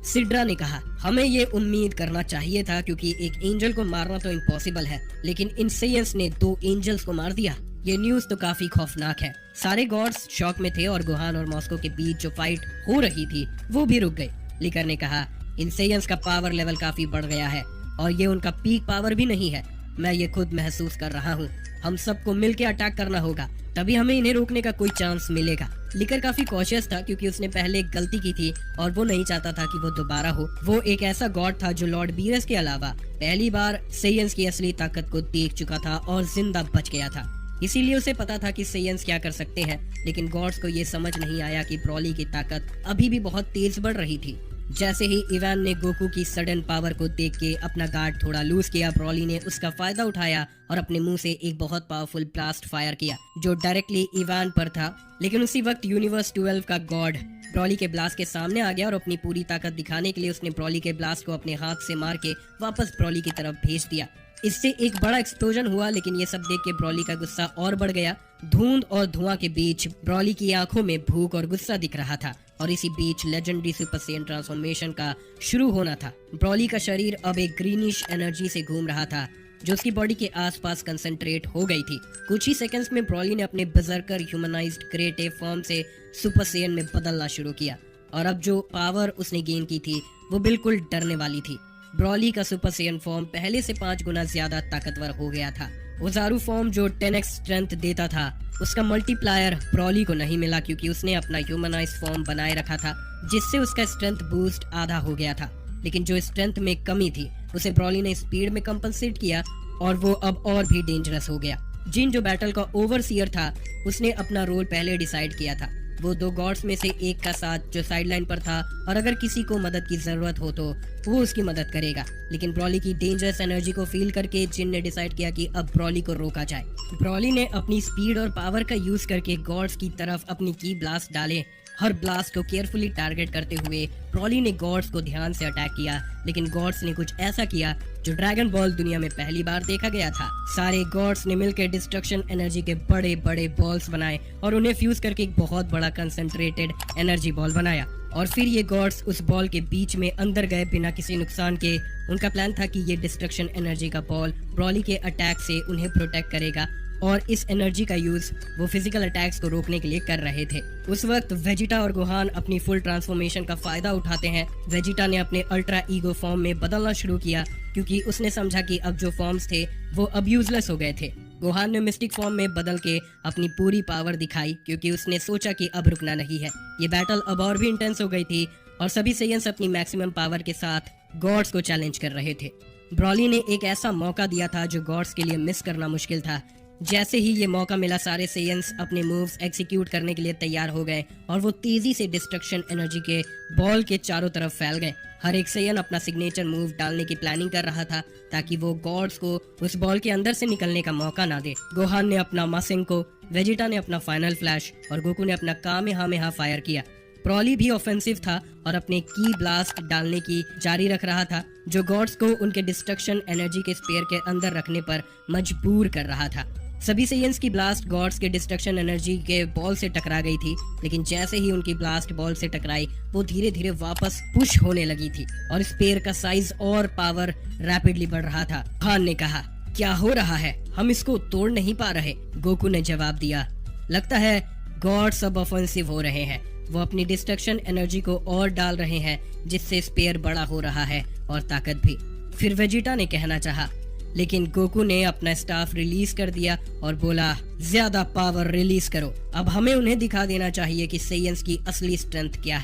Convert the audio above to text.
Sidra ने कहा, हमें ये उम्मीद करना चाहिए था क्योंकि एक एंजल को मारना तो इम्पॉसिबल है, लेकिन इन सेयंस ने 2 एंजल्स को मार दिया। ये न्यूज तो काफी खौफनाक है। सारे गॉड्स शॉक में थे और गुहान और मॉस्को के बीच जो फाइट हो रही थी वो भी रुक गई। लिकर ने कहा, इन सेयंस का पावर लेवल काफी बढ़ गया है और ये उनका पीक पावर भी नहीं है। मैं ये खुद महसूस कर रहा हूँ। हम सबको मिलकर अटैक करना होगा, तभी हमें इन्हें रोकने का कोई चांस मिलेगा। लिकर काफी कॉशियस था क्योंकि उसने पहले एक गलती की थी और वो नहीं चाहता था कि वो दोबारा हो। वो एक ऐसा गॉड था जो लॉर्ड बीरस के अलावा पहली बार सेयंस की असली ताकत को देख चुका था और जिंदा बच गया था। इसीलिए उसे पता था कि सेयंस क्या कर सकते हैं, लेकिन गॉड्स को ये समझ नहीं आया कि ब्रॉली की ताकत अभी भी बहुत तेज बढ़ रही थी। जैसे ही इवान ने गोकू की सडन पावर को देख के अपना गार्ड थोड़ा लूज किया, ब्रॉली ने उसका फायदा उठाया और अपने मुंह से एक बहुत पावरफुल ब्लास्ट फायर किया जो डायरेक्टली इवान पर था। लेकिन उसी वक्त यूनिवर्स 12 का गॉड ब्रॉली के ब्लास्ट के सामने आ गया और अपनी पूरी ताकत दिखाने के लिए उसने ब्रॉली के ब्लास्ट को अपने हाथ से मार के वापस ब्रॉली की तरफ भेज दिया। इससे एक बड़ा एक्सप्लोजन हुआ, लेकिन ये सब देख के ब्रॉली का गुस्सा और बढ़ गया। धुंध और धुआं के बीच ब्रॉली की आंखों में भूख और गुस्सा दिख रहा था और इसी बीच लेजेंडरी सुपर सेयन ट्रांसफॉर्मेशन का शुरू होना था। ब्रॉली का शरीर अब एक ग्रीनिश एनर्जी से घूम रहा था जो उसकी बॉडी के आसपास कंसंट्रेट हो गई थी। कुछ ही सेकंड्स में ब्रॉली ने अपने बर्जर्कर ह्यूमनाइज्ड क्रिएटिव फॉर्म से सुपर सेयन में बदलना शुरू किया और अब जो पावर उसने गेन की थी वो बिल्कुल डरने वाली थी। ब्रॉली का सुपर सेयन फॉर्म पहले से 5 गुना ज्यादा ताकतवर हो गया था। ओजारू फॉर्म जो 10x स्ट्रेंथ देता था, उसका मल्टीप्लायर ब्रॉली को नहीं मिला क्योंकि उसने अपना ह्यूमनाइज्ड फॉर्म बनाए रखा था, जिससे उसका स्ट्रेंथ बूस्ट आधा हो गया था। लेकिन जो स्ट्रेंथ में कमी थी उसे ब्रॉली ने स्पीड में कंपनसेट किया और वो अब और भी डेंजरस हो गया। जिन जो बैटल का ओवरसीयर था उसने अपना रोल पहले डिसाइड किया था। वो 2 गॉड्स में से एक का साथ जो साइडलाइन पर था और अगर किसी को मदद की जरूरत हो तो वो उसकी मदद करेगा। लेकिन ब्रॉली की डेंजरस एनर्जी को फील करके जिन ने डिसाइड किया कि अब ब्रॉली को रोका जाए। ब्रॉली ने अपनी स्पीड और पावर का यूज करके गॉड्स की तरफ अपनी की ब्लास्ट डाले। हर ब्लास्ट को केयरफुली टारगेट करते हुए ब्रॉली ने गॉड्स को ध्यान से अटैक किया, लेकिन गॉड्स ने कुछ ऐसा किया जो ड्रैगन बॉल दुनिया में पहली बार देखा गया था। सारे गॉड्स ने मिलकर डिस्ट्रक्शन एनर्जी के बड़े बड़े बॉल्स बनाए और उन्हें फ्यूज करके एक बहुत बड़ा कंसंट्रेटेड एनर्जी बॉल बनाया और फिर ये गॉड्स उस बॉल के बीच में अंदर गए बिना किसी नुकसान के। उनका प्लान था कि ये डिस्ट्रक्शन एनर्जी का बॉल ब्रॉली के अटैक से उन्हें प्रोटेक्ट करेगा और इस एनर्जी का यूज वो फिजिकल अटैक्स को रोकने के लिए कर रहे थे। उस वक्त वेजिटा और गोहान अपनी फुल ट्रांसफॉर्मेशन का फायदा उठाते हैं। वेजिटा ने अपने अल्ट्रा ईगो फॉर्म में बदलना शुरू किया क्योंकि उसने समझा कि अब जो फॉर्म्स थे वो अब यूजलेस हो गए थे। गोहान ने मिस्टिक फॉर्म में बदल के अपनी पूरी पावर दिखाई क्योंकि उसने सोचा कि अब रुकना नहीं है। ये बैटल अब और भी इंटेंस हो गई थी और सभी सेयंस अपनी मैक्सिमम पावर के साथ गॉड्स को चैलेंज कर रहे थे। ब्रॉली ने एक ऐसा मौका दिया था जो गॉड्स के लिए मिस करना मुश्किल था। जैसे ही ये मौका मिला, सारे सेयंस अपने मूव्स एग्जीक्यूट करने के लिए तैयार हो गए और वो तेजी से डिस्ट्रक्शन एनर्जी के बॉल के चारों तरफ फैल गए। हर एक सेयन अपना सिग्नेचर मूव डालने की प्लानिंग कर रहा था ताकि वो गॉड्स को उस बॉल के अंदर से निकलने का मौका ना दे। गोहान ने अपना मासेंको, वेजिटा ने अपना फाइनल फ्लैश और गोकू ने अपना कामेहामेहा फायर किया। ब्रॉली भी ऑफेंसिव था और अपने की ब्लास्ट डालने की जारी रख रहा था जो गॉड्स को उनके डिस्ट्रक्शन एनर्जी के स्पेयर के अंदर रखने पर मजबूर कर रहा था। सभी सेयंस की ब्लास्ट गॉड्स के डिस्ट्रक्शन एनर्जी के बॉल से टकरा गई थी, लेकिन जैसे ही उनकी ब्लास्ट बॉल से टकराई वो धीरे धीरे वापस पुश होने लगी थी और स्पेयर का साइज और पावर रैपिडली बढ़ रहा था। खान ने कहा, क्या हो रहा है? हम इसको तोड़ नहीं पा रहे। गोकू ने जवाब दिया, लगता है गॉड्स अब ऑफेंसिव हो रहे हैं। वो अपनी डिस्ट्रक्शन एनर्जी को और डाल रहे हैं जिससे स्पेयर बड़ा हो रहा है और ताकत भी। फिर वेजिटा ने कहना चाहा, लेकिन गोकू ने अपना स्टाफ रिलीज कर दिया और बोला, ज्यादा पावर रिलीज करो। अब हमें उन्हें दिखा देना चाहिए कि सेयंस की असली स्ट्रेंथ क्या है।